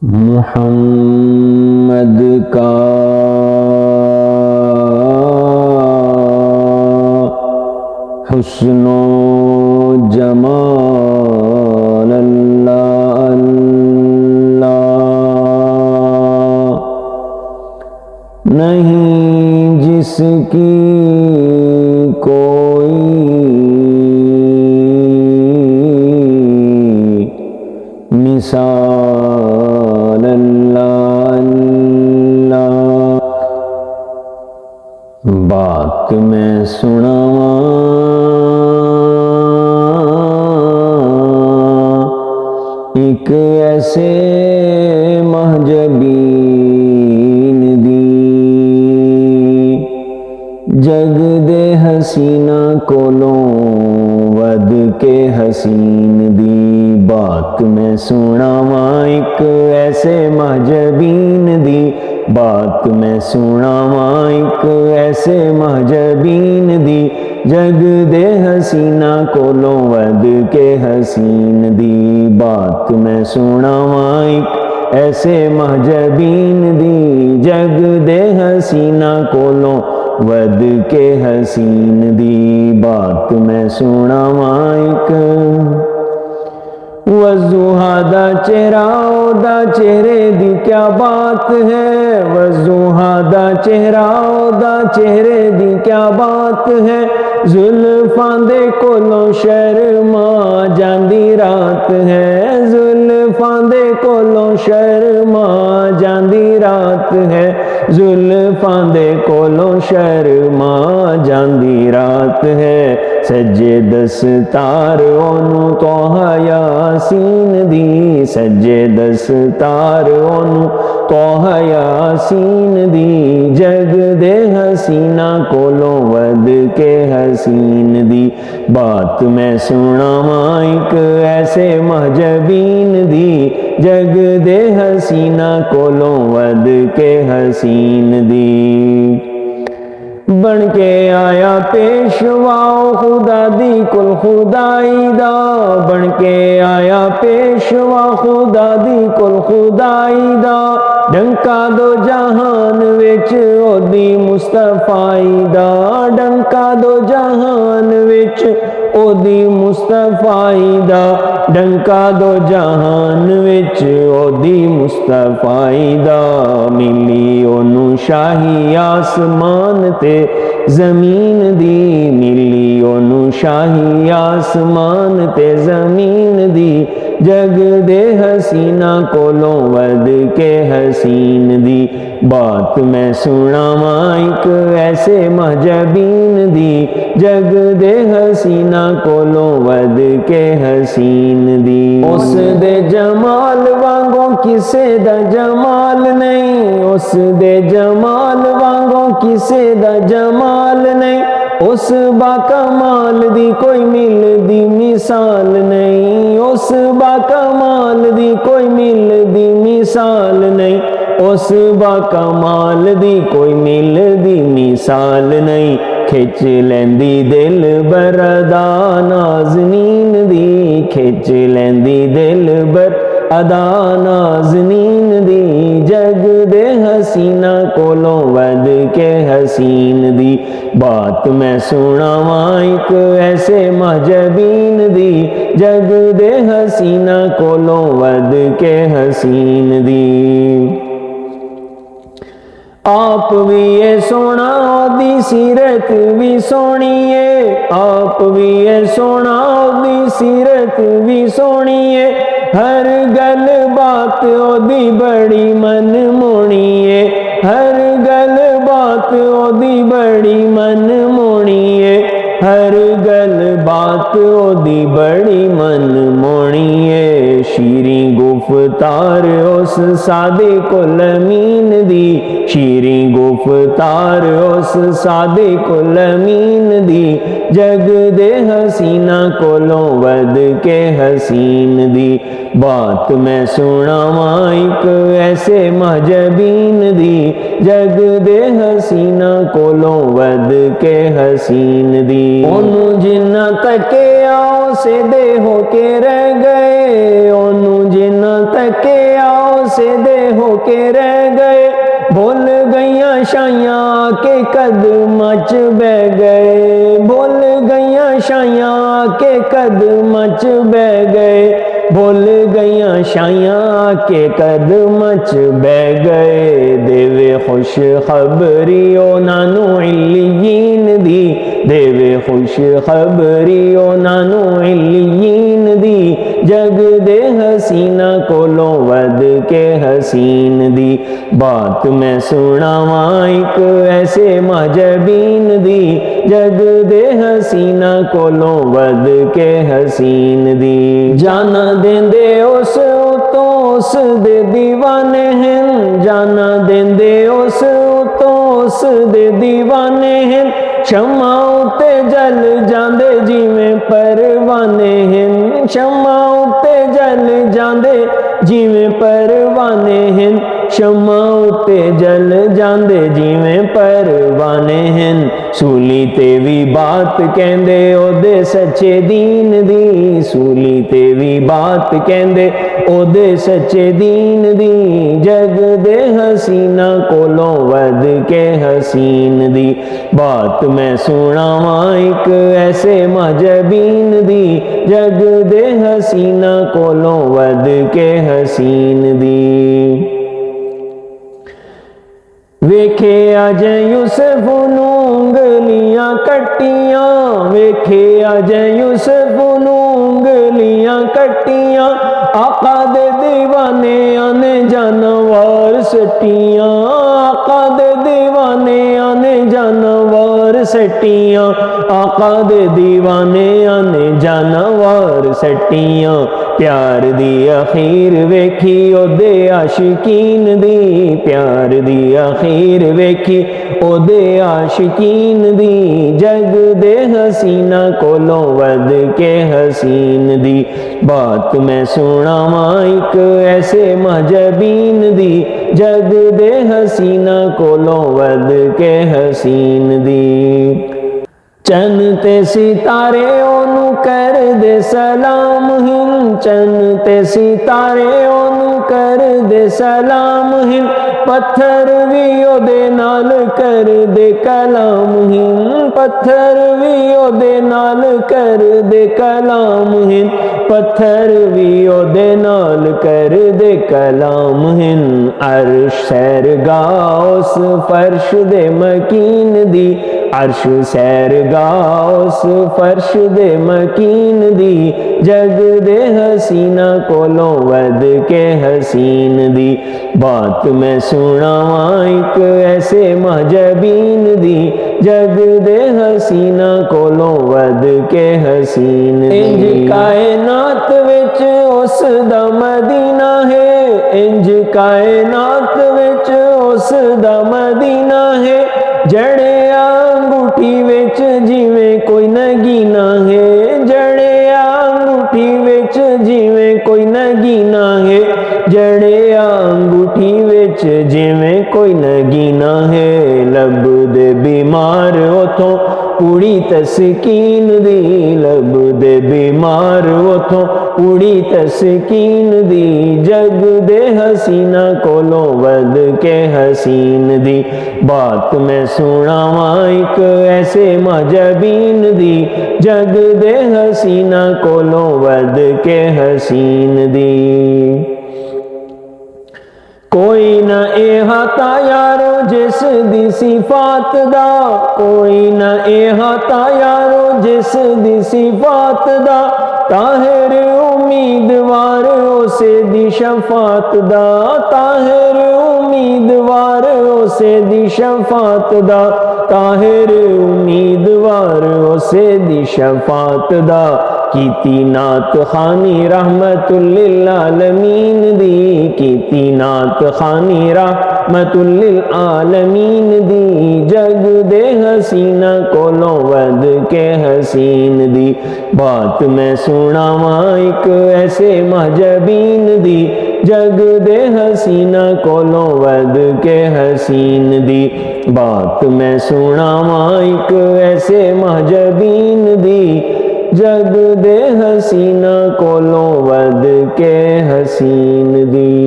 मुहम्मद का हुस्नो जमाल अल्लाह अल्लाह नहीं जिसकी कोई मिसाल अल्लाह अल्लाह। बात मैं सुनावा एक ऐसे महजबीन दी जग दे हसीना कोलों वद के हसीन दी। बात मैं सुनावा एक ऐसे महजबीन दी, बात मैं सुनावा एक ऐसे महजबीन दी जग दे हसीना कोलों वद के हसीन दी। बात मैं सुनावा एक ऐसे महजबीन दी जग दे हसीना कोलों वद के हसीन दी। बात मैं सुनावा एक वज़ुहा दा चेहरा ओदा चेहरे दी क्या बात है, वज़ुहा दा चेहरा ओदा चेहरे दी क्या बात है। जुल्फां दे कोलों शर्मा जांदी रात है, जुल्फां दे कोलों शर्मा जांदी रात है, जुल्फां दे कोलों शर्मा जांदी रात है। सज्जे दस्तार ओनू तोहा यासीन दी, सज्जे दस्तार ओनू तोहा यासीन दी जग दे हसीना कोलों वद के हसीन दी। बात मैं सुनावा एक ऐसे महजबीन दी जग दे हसीना कोलों वद के हसीन दी। बन के आया पेशवाओ खुदा दी कुल खुदाई दा, बन के आया पेशवा खुदा दी कुल खुदाई दा। डंका दो जहान विच ओदी मुस्तफाई दा, डंका दो जहान विच ओदी मुस्तफाई दा, डंका दो जहान विच ओदी मुस्तफाई दा। मिली ओनू शाही आसमान ते जमीन दी, मिली ओनू शाही आसमान ते जमीन दी जग दे हसीना कोलों वद के हसीन दी। बात मैं सुनावा एक ऐसे महजबीन दी जग दे हसीना कोलों वद के हसीन दी। उस दे जमाल वांगों किसे दा जमाल नहीं, उस दे जमाल वांगों किसे दा जमाल नहीं। उस बाकमाल दी कोई मिलदी मिसाल नहीं, उस बाकमाल दी कोई मिलदी मिसाल नहीं, उस बाकमाल दी कोई मिलदी मिसाल नहीं। खिच लैंदी दिल बरदा नाज़नीन दी, खिच लैंदी दिल बर अदा नाज़नीन दी जग दे हसीना कोलों वद के हसीन दी। बात मैं सुनावा एक ऐसे महजबीन दी जग दे हसीना कोलों वद के हसीन दी। आप भी ये सोना ओदी सीरत भी सोनी है, आप भी ये सोना ओदी सीरत भी सोनी है। हर गल बात ओदी बड़ी मन मोनी है, हर गल बात ओदी बड़ी मन मोनी है, हर गल बात ओदी बड़ी मन मोनी है। शीरी गुफ्तार उस सादे कुल अमीन दी, शीरी गुफ्तार उस सादे कुल अमीन दी जग दे हसीना कोलों वद के हसीन दी। बात मैं सुनावा एक ऐसे महजबीन दी जग दे हसीना कोलों वद के हसीन दी। ओनू जिन्ना तके आओ से दे हो के रह गए, ओनू जिन्ना तके आओ से दे होके रह गए, भूल गईयां शाइयां के कदमां च बह गए, भूल गईयां शाइयां के कदमां च बह गए, भूल गईयां शाइयां के कदमां च बह गए। देवे खुश खबरी नानू इल्लीयीन दी, देवे खुश खबरी नानू इल्लीयीन दी, जग दे हसीना कोलों वध के हसीन दी। बात मैं सुनावां एक ऐसे महजबीन दी, जग दे हसीना कोलों वध के हसीन दी। जाना देंदे उस तो उस दे दीवाने हैं, जाना देंदे उस तो उस दे दीवाने हैं, शम्मा उते जल जांदे जिवें परवाने हैं, शम्मा उते जल जांदे जिवें परवाने हैं, शम्मा उते जल जांदे जिवें परवाने हैं। सूली ते भी बात कहंदे ओदे सच्चे दीन दी, सूली ते भी बात कहंदे ओदे सच्चे दीन दी, जग दे हसीना कोलों वध के हसीन दी। बात मैं सुनावां एक ऐसे महजबीन दी, जग दे हसीना कोलों वध के हसीन दी। वेखे अज यूसुफ नूं उंगलियां कट्टियां, वेखे अज यूसुफ नूं उंगलियां कट्टियां, आका दे दीवाने आने जानवर सट्टियां, आका दे दीवाने आने जानवर सट्टियां, आका दे दीवाने आने जानवर सट्टियां। प्यार दी अखीर वेखी ओदे आशिकीन दी, प्यार दी अखीर वेखी ओदे आशिकीन दी, जग दे हसीना कोलों वध के हसीन दी। बात मैं सुनावां एक ऐसे महजबीन दी, जग दे हसीना कोलों वध के हसीन दी। चन ते सितारे ओनू कर दे सलाम हिन, चन ते सितारे ओनू कर दे सलाम हिन, पत्थर भी ओदे नाल कर दे कलाम हिन, पत्थर भी ओदे नाल कर दे कलाम हिन, पत्थर भी ओदे नाल कर दे कलाम हिन। अर्श सैरगाह उस फर्श दे मकीन दी, अर्श सैरगाह उस फर्श दे मकीन दी, जग दे हसीना कोलों वध के हसीन दी। बात मैं सुनावां एक ऐसे महजबीन दी, जग दे हसीना कोलों वध के हसीन दी। इंज कायनात विच उस दा मदीना है, इंज कायनात विच उस दा मदीना है, जड़े अंगूठी विच जिवें कोई नगीना है, जड़े अंगूठी विच जिवें कोई नगीना है, जड़े अंगूठी विच जिवें कोई नगीना है। लब दे बीमार उथों पूरी तस्कीन दी, लब दे बीमार उथों पूरी तस्कीन दी, जग दे हसीना कोलों वध के हसीन दी। बात मैं सुनावां एक ऐसे महजबीन दी, जग दे हसीना कोलों वध के हसीन दी। कोई न एहाता यारो जिस दी सिफात दा, कोई न एहाता यारो जिस दी सिफात दा, ताहिर उम्मीदवार उसे दी शफात दा, ताहिर उम्मीदवार उसे दी शफात दा, ताहिर उम्मीदवार उसे दी शफात दा। कीती नात खानी रहमतुल लिल आलमीन दी, कीती नात खानी रहमतुल लिल आलमीन दी, जग दे हसीना कोलों वध के हसीन दी। बात मैं सुनावां एक ऐसे महजबीन दी, जग दे हसीना कोलों वध के हसीन दी। बात मैं सुनावां एक ऐसे महजबीन दी, जग दे हसीना कोलों वध के हसीन दी।